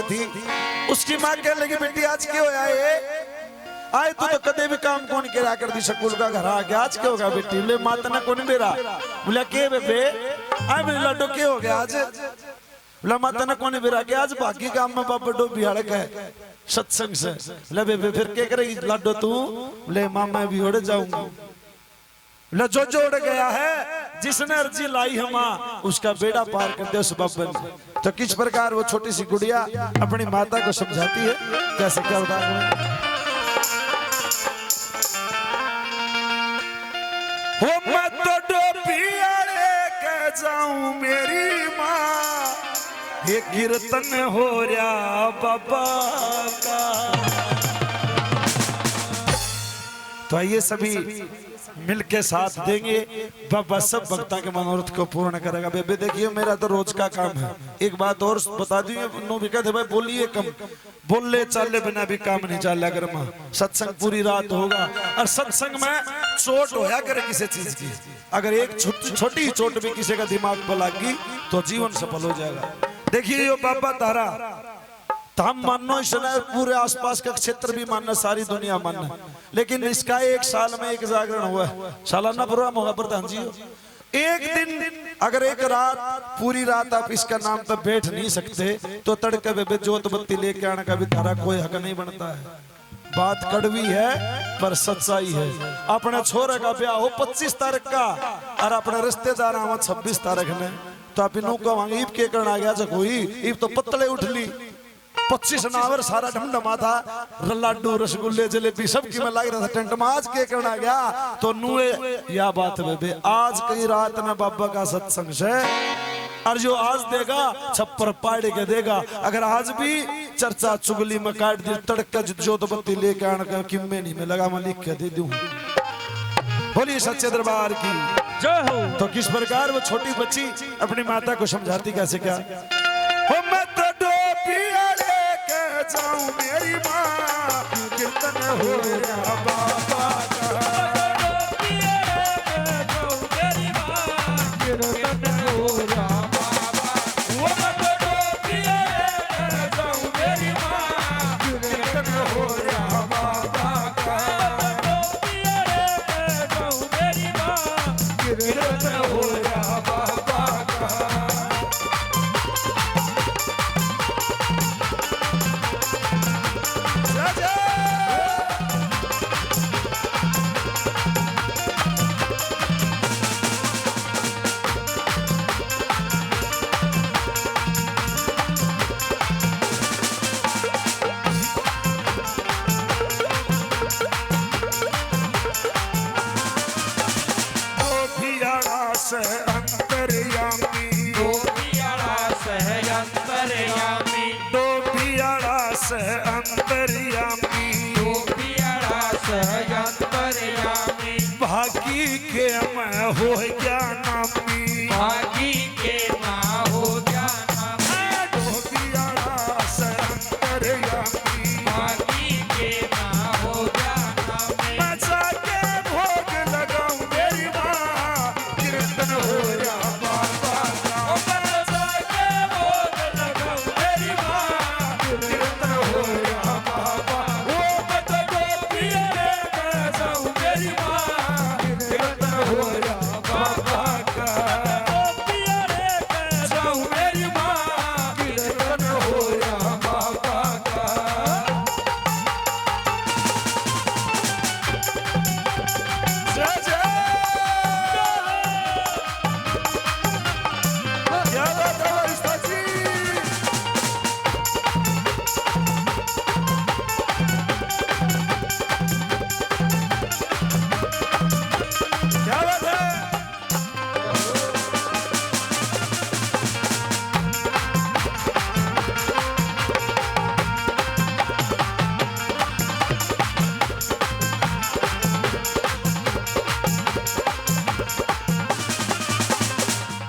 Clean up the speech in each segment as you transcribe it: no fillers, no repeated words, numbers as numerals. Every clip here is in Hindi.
थी। उसकी माँ कहने लगी बेटी आज क्यों आए आए तू तो कदे भी काम कौन करा कर दी स्कूल का घर आ गया आज क्या होगा बेटी बोले माता ने कौन मेरा बोला के बेबे आए मेरे लाडो क्या हो गया आज बोला माता ने कौन मेरा गया आज बाकी काम में बाबा डो बिहाड़ का है सत्संग से बोले बेबे फिर क्या करेगी लाडो तू बोले माँ मैं भी उड़ जाऊंगा बोला जो उड़ गया है जिसने अर्जी लाई हम उसका बेड़ा पार कर दे उस बब्बन ने। तो किस प्रकार वो छोटी सी गुड़िया अपनी माता को समझाती है कैसे क्या होता है हो मैं तो डोबियाड़े के जाऊं मेरी माँ ये कीर्तन हो रहा बाबा का। तो आइए सभी मिलके साथ देंगे बाबा सब भक्ता के मनोरथ को पूर्ण करेगा। बेबे देखिए मेरा तो रोज का काम है। एक बात और बता दी नो भी कहते भाई बोलिए कम बोले चाले बिना भी काम नहीं चल अगर माँ सत्संग पूरी रात होगा और सत्संग में चोट होया करे किसी चीज की अगर एक छोटी चोट भी किसी का दिमाग पर लगी तो जीवन सफल हो जाएगा। देखिए यो बाबा तारा हम मानो इसने पूरे आसपास का क्षेत्र भी मानना सारी दुनिया मानना लेकिन इसका एक साल में एक जागरण हुआ सालाना प्रोग्राम होगा प्रधान जी। एक दिन अगर एक रात पूरी रात आप इसका नाम पर बैठ नहीं सकते तो तड़के बेबे जोत बत्ती लेके आने का भी तारा कोई हक नहीं बनता है। बात कड़वी है पर सच्चाई है। अपने छोरे का ब्याह हो 25 तारीख का और अपने रिश्तेदार आवा 26 तारीख में तो आप इनों को वहां ईब के करना गया जकोई ईब तो पतले उठ ली 25 नावर सारा ढमढमा था लाडू रसगुल्ले जलेबी सब की में लग रहा था टेंट में आज के करना गया तो नुए या बात बेबे आज कई रात में बाबा का सत्संग से और जो आज देगा छप्पर पाड़ के देगा अगर आज भी चर्चा चुगली में काट दी तड़का जोत बत्ती लेके आने का किम्मे नहीं में लगा मैं लिख के दे दूं। बोलिए सच्चे दरबार की जय हो। तो किस प्रकार वो छोटी बच्ची अपनी माता को समझाती कैसे क्या हो मैं तो डोबियाड़े के जाऊं मेरी माँ कीर्तन हो रहा बाबा भागी के मैं हो गया नामी भागी के ना हो गया नामी डोबियाड़ा से अंतर्यामी भागी के ना हो गया नामी मैं जाके भोग लगाऊं मेरी माँ कीर्तन हो रहा बाबा का मैं जाके भोग लगाऊं मेरी माँ कीर्तन हो रहा बाबा वो मैं तो डोबियाड़े के जाऊं मेरी माँ हो रहा बाबा का डोबियाड़े के जाऊं मेरी माँ कीर्तन हो रहा बाबा का। जय जय क्या बात है उस्ताद जी क्या बात है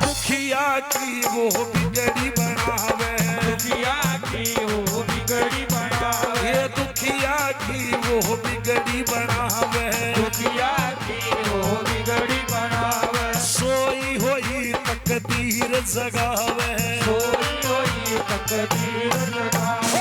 दुखिया की वो बिगड़ी बनावे दुखिया की वो बिगड़ी बनावे ये दुखिया की वो बिगड़ी बनावे दुखिया की वो बिगड़ी बनावे सोई होई तकदीर जगावे सोई होई तकदीर जगावे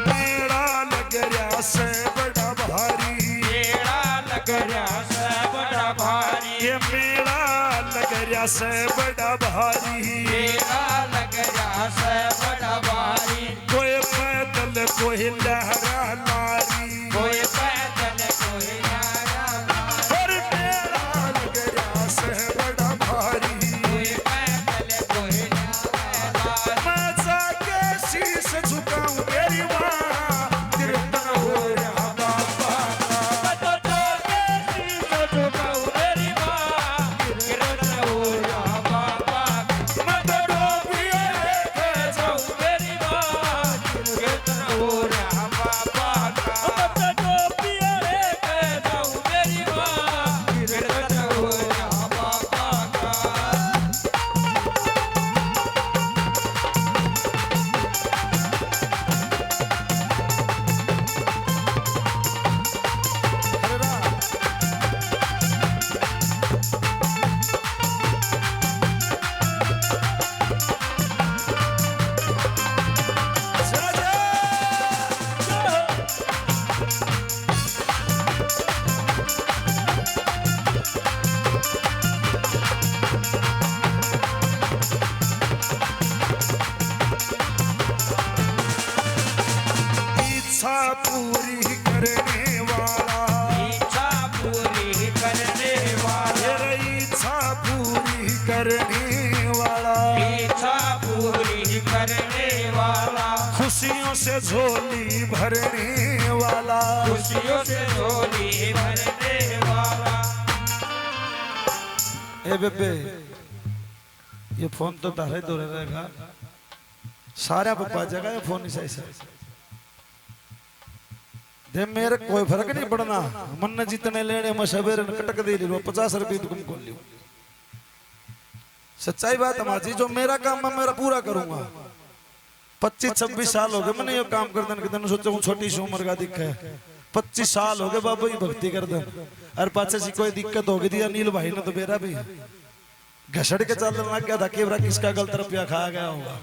मेरा लग रहा से बड़ा भारी, मेरा लग रहा से बड़ा भारी, ये मेरा लग रहा से बड़ा भारी, मेरा लग रहा से बड़ा भारी, कोई पैदल कोई लहरा नारी, कोई पैदल कोई यारा लारी, और मेरा लग रहा से बड़ा भारी, कोई पैदल कोई यारा लारी। मैं जाके शीश झुकाऊं तेरी माँ, कीर्तन हो रहा बाबा का। मैं तो जाके शीश झुकाऊं तेरी माँ, कीर्तन हो रहा बाबा का। मैं तो डोबिए लेके जाऊं तेरी माँ, कीर्तन हो रहा बाबा का। मैं तो डोबिए लेके जाऊं तेरी माँ, कीर्तन हो रहा बाबा का। अरे वाह। जा, जा। इच्छा पूरी करने वाला, इच्छा पूरी करने वाला, मेरी इच्छा पूरी करने वाला, इच्छा पूरी करने वाला, खुशियों से झोली भरने वाला। खुशियों से झोली भरने वाला। ए बेबे, ये फोन तो तारे दो रहेगा, सारा पप्पा जगह ये फोन नहीं सही दे, मेरे कोई फर्क नहीं पड़ना, मन ने जितने लेने मैं सवेरे कटक दे ली 50 रुपये तुम को लियो। सच्चाई बात हमारी, जो मेरा काम मैं मेरा पूरा करूंगा। 25-26 साल हो गए मैंने ये काम कर देने, कितने सोचा हूँ छोटी सी उम्र का दिक्कत है। 25 साल हो गए बाबा की भक्ति कर दे, और पाछे से कोई दिक्कत होगी थी अनिल भाई ने तो मेरा भी घसड़ के चलने लग गया था, केवरा किसका गलत रुपया खाया गया होगा।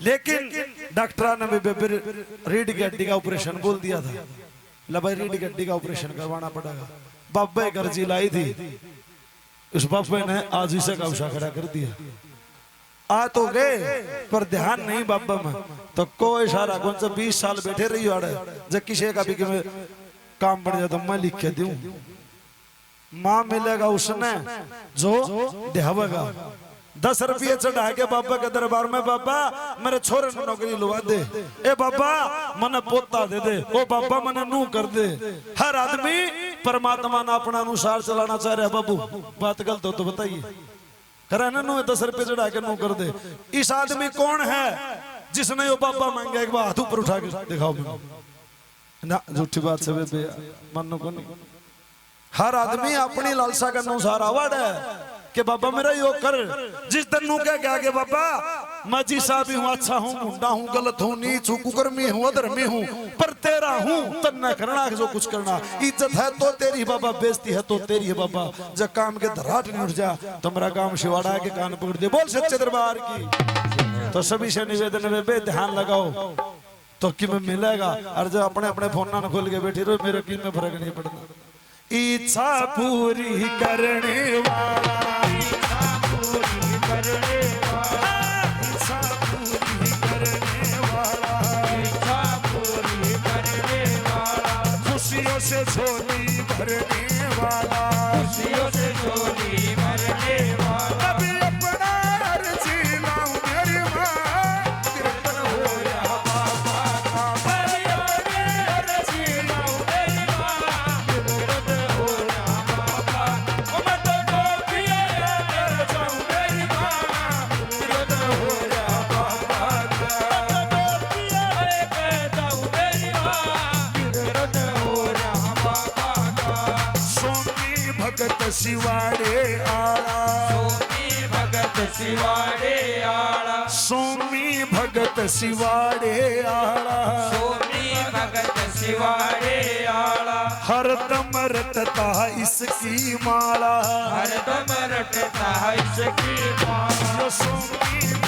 लेकिन डॉक्टर ने भी बेबे रीढ़ की हड्डी का ऑपरेशन बोल दिया था, ला भाई रीढ़ की हड्डी का ऑपरेशन करवाना पड़ेगा। बाबे गर्जी लाई थी, उस बाबे ने आज इसे का उषा खड़ा कर दिया। आ तो गए पर ध्यान नहीं बाबा में, तो कोई इशारा कौन सा 20 साल बैठे रही हो जब किसी का भी काम बढ़ जाए तो मैं लिख के दूं, माँ मिलेगा उसने जो देहवेगा। 10 रुपये चढ़ा के बाबा के दरबार में, बाबा मेरे छोरे ने नौकरी लुवा दे, ए बाबा मने पोता दे दे, ओ बाबा मने नू कर दे। हर आदमी परमात्मा ने अपना अनुसार चलाना चाह रहा है। बाबू बात गलत हो तो बताइए, करा ना नू 10 रुपये चढ़ा के नू कर दे। इस आदमी कौन है जिसने वो बाबा मांगे, एक बार हाथ ऊपर उठा के दिखाओ ना, झूठी बात से बेबे मानो को नहीं। हर आदमी अपनी लालसा का अनुसार अवार्ड है कि बाबा मेरा योग कर। जिस दिन नू क्या क्या के बाबा मैं जी साहब हूँ, अच्छा हूँ, मुंडा हूँ, गलत हूँ, नीच हूँ, कुकर्मी हूँ, अधर्मी हूँ, पर तेरा हूँ तन्ना करना जो कुछ करना। इज्जत है तो तेरी बाबा, बेइज्जती है तो तेरी है बाबा। जब काम के धराट नहीं उठ जा तो मेरा काम शिवाड़ा के कान पकड़ दे, बोल सच्चे दरबार की। तो सभी से निवेदन में बे ध्यान लगाओ तो कि में मिलेगा, और जब अपने अपने फोन ना खोल के बैठी रहो मेरे की में फर्क नहीं पड़ता। इच्छा पूरी करने वाला, इच्छा पूरी करने वाला, इच्छा पूरी करने वाला, इच्छा पूरी करने वाला, खुशियों से झोली भरने वाला, खुशियों से झोली भरने वाला। अभी अपना अर्जी लाऊं मेरी माँ, कीर्तन हो रहा बाबा का। अभी अपने अर्जी लाऊं तेरी माँ, कीर्तन हो रहा बाबा। ओ मैं तो डोबिए लेकर जाऊं तेरी माँ, कीर्तन हो रहा बाबा का। मैं तो डोबिए लेकर जाऊं तेरी माँ, कीर्तन हो रहा बाबा का। सोनी भगत शिवाड़े आला, सोनी भगत शिवाड़े आला, सोमी भगत शिवाड़े आला, सोनी भगत शिवाड़े आला हरदम रटता इसकी माला हरदम रटता इसकी माला जो सोमी